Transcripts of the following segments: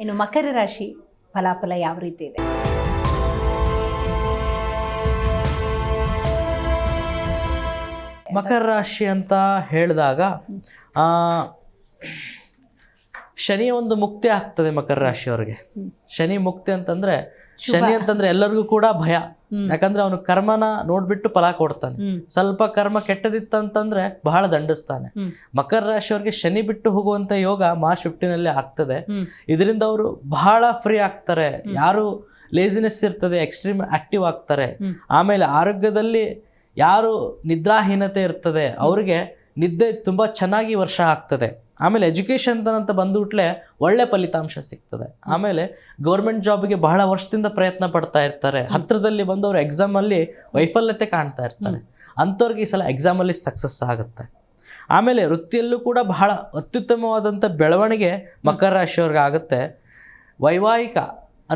ಇನ್ನು ಮಕರ ರಾಶಿ ಫಲಾಫಲ ಯಾವ ರೀತಿ ಇದೆ? ಮಕರ ರಾಶಿ ಅಂತ ಹೇಳಿದಾಗ ಶನಿ ಒಂದು ಮುಕ್ತಿ ಆಗ್ತದೆ ಮಕರ ರಾಶಿಯವರಿಗೆ. ಶನಿ ಮುಕ್ತಿ ಅಂತಂದ್ರೆ ಶನಿ ಅಂತಂದ್ರೆ ಎಲ್ಲರಿಗೂ ಕೂಡ ಭಯ. ಯಾಕಂದ್ರೆ ಅವನು ಕರ್ಮನ ನೋಡ್ಬಿಟ್ಟು ಫಲ ಕೊಡ್ತಾನೆ. ಸ್ವಲ್ಪ ಕರ್ಮ ಕೆಟ್ಟದಿತ್ತಂತಂದ್ರೆ ಬಹಳ ದಂಡಿಸ್ತಾನೆ. ಮಕರ ರಾಶಿಯವರಿಗೆ ಶನಿ ಬಿಟ್ಟು ಹೋಗುವಂತ ಯೋಗ ಮಾರ್ಚ್ 15 ಆಗ್ತದೆ. ಇದರಿಂದ ಅವರು ಬಹಳ ಫ್ರೀ ಆಗ್ತಾರೆ. ಯಾರು ಲೇಸಿನೆಸ್ ಇರ್ತದೆ ಎಕ್ಸ್ಟ್ರೀಮ್ ಆಕ್ಟಿವ್ ಆಗ್ತಾರೆ. ಆಮೇಲೆ ಆರೋಗ್ಯದಲ್ಲಿ ಯಾರು ನಿದ್ರಾಹೀನತೆ ಇರ್ತದೆ ಅವ್ರಿಗೆ ನಿದ್ದೆ ತುಂಬ ಚೆನ್ನಾಗಿ ವರ್ಷ ಆಗ್ತದೆ. ಆಮೇಲೆ ಎಜುಕೇಷನ್ ಅಂತ ಬಂದುಬಿಟ್ಲೆ ಒಳ್ಳೆ ಫಲಿತಾಂಶ ಸಿಗ್ತದೆ. ಆಮೇಲೆ ಗೌರ್ಮೆಂಟ್ ಜಾಬ್ಗೆ ಬಹಳ ವರ್ಷದಿಂದ ಪ್ರಯತ್ನ ಪಡ್ತಾ ಇರ್ತಾರೆ. ಹತ್ತಿರದಲ್ಲಿ ಬಂದವರು ಎಕ್ಸಾಮಲ್ಲಿ ವೈಫಲ್ಯತೆ ಕಾಣ್ತಾ ಇರ್ತಾರೆ. ಅಂಥವ್ರಿಗೆ ಈ ಸಲ ಎಕ್ಸಾಮಲ್ಲಿ ಸಕ್ಸಸ್ ಆಗುತ್ತೆ. ಆಮೇಲೆ ವೃತ್ತಿಯಲ್ಲೂ ಕೂಡ ಬಹಳ ಅತ್ಯುತ್ತಮವಾದಂಥ ಬೆಳವಣಿಗೆ ಮಕರ ರಾಶಿಯವ್ರಿಗೆ ಆಗುತ್ತೆ. ವೈವಾಹಿಕ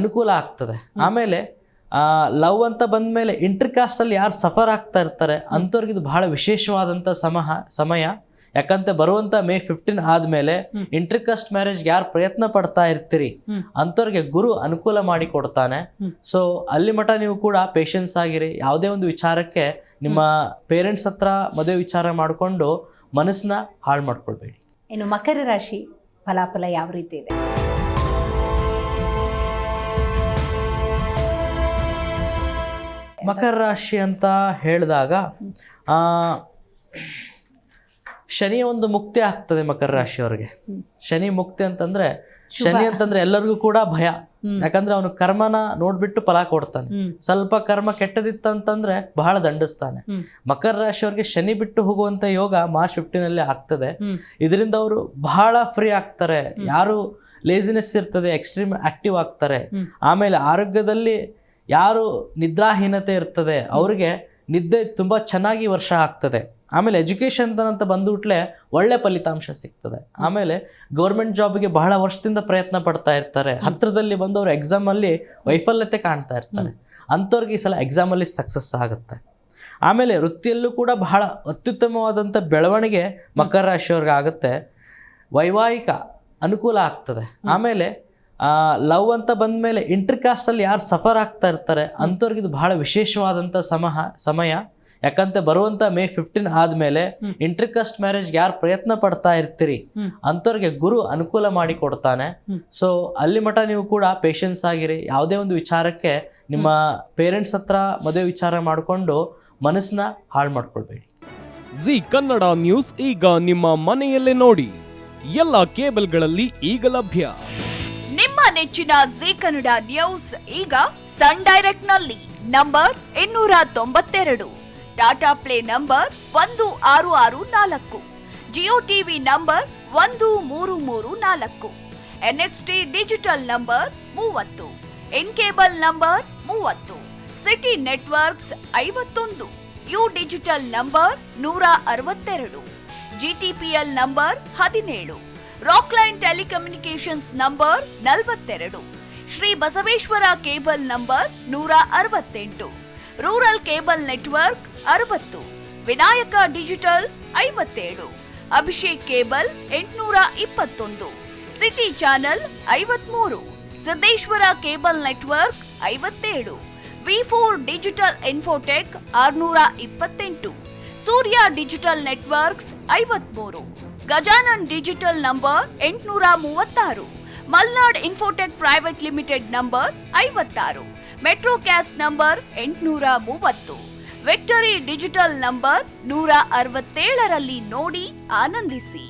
ಅನುಕೂಲ ಆಗ್ತದೆ. ಆಮೇಲೆ ಲವ್ ಅಂತ ಬಂದಮೇಲೆ ಇಂಟರ್ಕಾಸ್ಟಲ್ಲಿ ಯಾರು ಸಫರ್ ಆಗ್ತಾ ಇರ್ತಾರೆ ಅಂಥವ್ರಿಗೆ ಇದು ಬಹಳ ವಿಶೇಷವಾದಂಥ ಸಮಯ. ಯಾಕಂತ ಬರುವಂಥ ಮೇ 15 ಆದಮೇಲೆ ಇಂಟರ್ಕಾಸ್ಟ್ ಮ್ಯಾರೇಜ್ಗೆ ಯಾರು ಪ್ರಯತ್ನ ಪಡ್ತಾ ಇರ್ತೀರಿ ಅಂಥವ್ರಿಗೆ ಗುರು ಅನುಕೂಲ ಮಾಡಿ ಕೊಡ್ತಾನೆ. ಸೊ ಅಲ್ಲಿ ಮಠ ನೀವು ಕೂಡ ಪೇಷನ್ಸ್ ಆಗಿರಿ. ಯಾವುದೇ ಒಂದು ವಿಚಾರಕ್ಕೆ ನಿಮ್ಮ ಪೇರೆಂಟ್ಸ್ ಹತ್ರ ಮದುವೆ ವಿಚಾರ ಮಾಡಿಕೊಂಡು ಮನಸ್ಸನ್ನ ಹಾಳು ಮಾಡ್ಕೊಳ್ಬೇಡಿ. ಇನ್ನು ಮಕರ ರಾಶಿ ಫಲಾಫಲ ಯಾವ ರೀತಿ ಇದೆ? ಮಕರ ರಾಶಿ ಅಂತ ಹೇಳಿದಾಗ ಶನಿ ಒಂದು ಮುಕ್ತಿ ಆಗ್ತದೆ ಮಕರ ರಾಶಿಯವರಿಗೆ. ಶನಿ ಮುಕ್ತಿ ಅಂತಂದ್ರೆ ಶನಿ ಅಂತಂದ್ರೆ ಎಲ್ಲರಿಗೂ ಕೂಡ ಭಯ. ಯಾಕಂದ್ರೆ ಅವನು ಕರ್ಮನ ನೋಡ್ಬಿಟ್ಟು ಫಲ ಕೊಡ್ತಾನೆ. ಸ್ವಲ್ಪ ಕರ್ಮ ಕೆಟ್ಟದಿತ್ತಂತಂದ್ರೆ ಬಹಳ ದಂಡಿಸ್ತಾನೆ. ಮಕರ ರಾಶಿಯವರಿಗೆ ಶನಿ ಬಿಟ್ಟು ಹೋಗುವಂತ ಯೋಗ ಮಾರ್ಚ್ 15 ಆಗ್ತದೆ. ಇದರಿಂದ ಅವರು ಬಹಳ ಫ್ರೀ ಆಗ್ತಾರೆ. ಯಾರು ಲೇಸಿನೆಸ್ ಇರ್ತದೆ ಎಕ್ಸ್ಟ್ರೀಮ್ ಆಕ್ಟಿವ್ ಆಗ್ತಾರೆ. ಆಮೇಲೆ ಆರೋಗ್ಯದಲ್ಲಿ ಯಾರು ನಿದ್ರಾಹೀನತೆ ಇರ್ತದೆ ಅವ್ರಿಗೆ ನಿದ್ದೆ ತುಂಬ ಚೆನ್ನಾಗಿ ವರ್ಷ ಆಗ್ತದೆ. ಆಮೇಲೆ ಎಜುಕೇಷನ್ ಅಂತ ಬಂದುಬಿಟ್ಲೆ ಒಳ್ಳೆ ಫಲಿತಾಂಶ ಸಿಗ್ತದೆ. ಆಮೇಲೆ ಗೌರ್ಮೆಂಟ್ ಜಾಬ್ಗೆ ಬಹಳ ವರ್ಷದಿಂದ ಪ್ರಯತ್ನ ಪಡ್ತಾ ಇರ್ತಾರೆ. ಹತ್ತಿರದಲ್ಲಿ ಬಂದವರು ಎಕ್ಸಾಮಲ್ಲಿ ವೈಫಲ್ಯತೆ ಕಾಣ್ತಾ ಇರ್ತಾರೆ. ಅಂಥವ್ರಿಗೆ ಈ ಸಲ ಎಕ್ಸಾಮಲ್ಲಿ ಸಕ್ಸಸ್ ಆಗುತ್ತೆ. ಆಮೇಲೆ ವೃತ್ತಿಯಲ್ಲೂ ಕೂಡ ಬಹಳ ಅತ್ಯುತ್ತಮವಾದಂಥ ಬೆಳವಣಿಗೆ ಮಕರ ರಾಶಿಯವ್ರಿಗೆ ಆಗುತ್ತೆ. ವೈವಾಹಿಕ ಅನುಕೂಲ ಆಗ್ತದೆ. ಆಮೇಲೆ ಲವ್ ಅಂತ ಬಂದಮೇಲೆ ಇಂಟರ್ಕಾಸ್ಟಲ್ಲಿ ಯಾರು ಸಫರ್ ಆಗ್ತಾ ಇರ್ತಾರೆ ಅಂಥವ್ರಿಗೆ ಇದು ಬಹಳ ವಿಶೇಷವಾದಂಥ ಸಮಯ. ಯಾಕಂತ ಬರುವಂಥ ಮೇ 15 ಆದಮೇಲೆ ಇಂಟರ್ಕಾಸ್ಟ್ ಮ್ಯಾರೇಜ್ಗೆ ಯಾರು ಪ್ರಯತ್ನ ಪಡ್ತಾ ಇರ್ತೀರಿ ಅಂಥವ್ರಿಗೆ ಗುರು ಅನುಕೂಲ ಮಾಡಿ ಕೊಡ್ತಾನೆ. ಸೊ ಅಲ್ಲಿ ಮಠ ನೀವು ಕೂಡ ಪೇಷನ್ಸ್ ಆಗಿರಿ. ಯಾವುದೇ ಒಂದು ವಿಚಾರಕ್ಕೆ ನಿಮ್ಮ ಪೇರೆಂಟ್ಸ್ ಹತ್ರ ಮದುವೆ ವಿಚಾರ ಮಾಡಿಕೊಂಡು ಮನಸ್ಸನ್ನ ಹಾಳು ಮಾಡ್ಕೊಳ್ಬೇಡಿ. ಜಿ ಕನ್ನಡ ನ್ಯೂಸ್ ಈಗ ನಿಮ್ಮ ಮನೆಯಲ್ಲೇ ನೋಡಿ. ಎಲ್ಲ ಕೇಬಲ್ಗಳಲ್ಲಿ ಈಗ ಲಭ್ಯ. ನಿಮ್ಮ ನೆಚ್ಚಿನ ಜಿ ಕನ್ನಡ ನ್ಯೂಸ್ ಈಗ ಸನ್ ಡೈರೆಕ್ಟ್ ನಲ್ಲಿ number 292, Tata play number 1664, Jio TV number 1334, NXT digital number 30, in cable number 30, city networks 51, U digital number 162, GTPL number 17, Rockline telecommunications number 42, Shri Basaveshwara cable number 168, rural cable network 60, Vinayaka digital 57, Abhishek cable 821, city channel 53, Siddeshwara cable network 57, V4 digital Infotech 628, Surya digital networks 53, Gajanan digital number 836, Malnad infotech private limited number 56, Metrocast number 830, victory digital number 167ರಲ್ಲಿ ನೋಡಿ ಆನಂದಿಸಿ.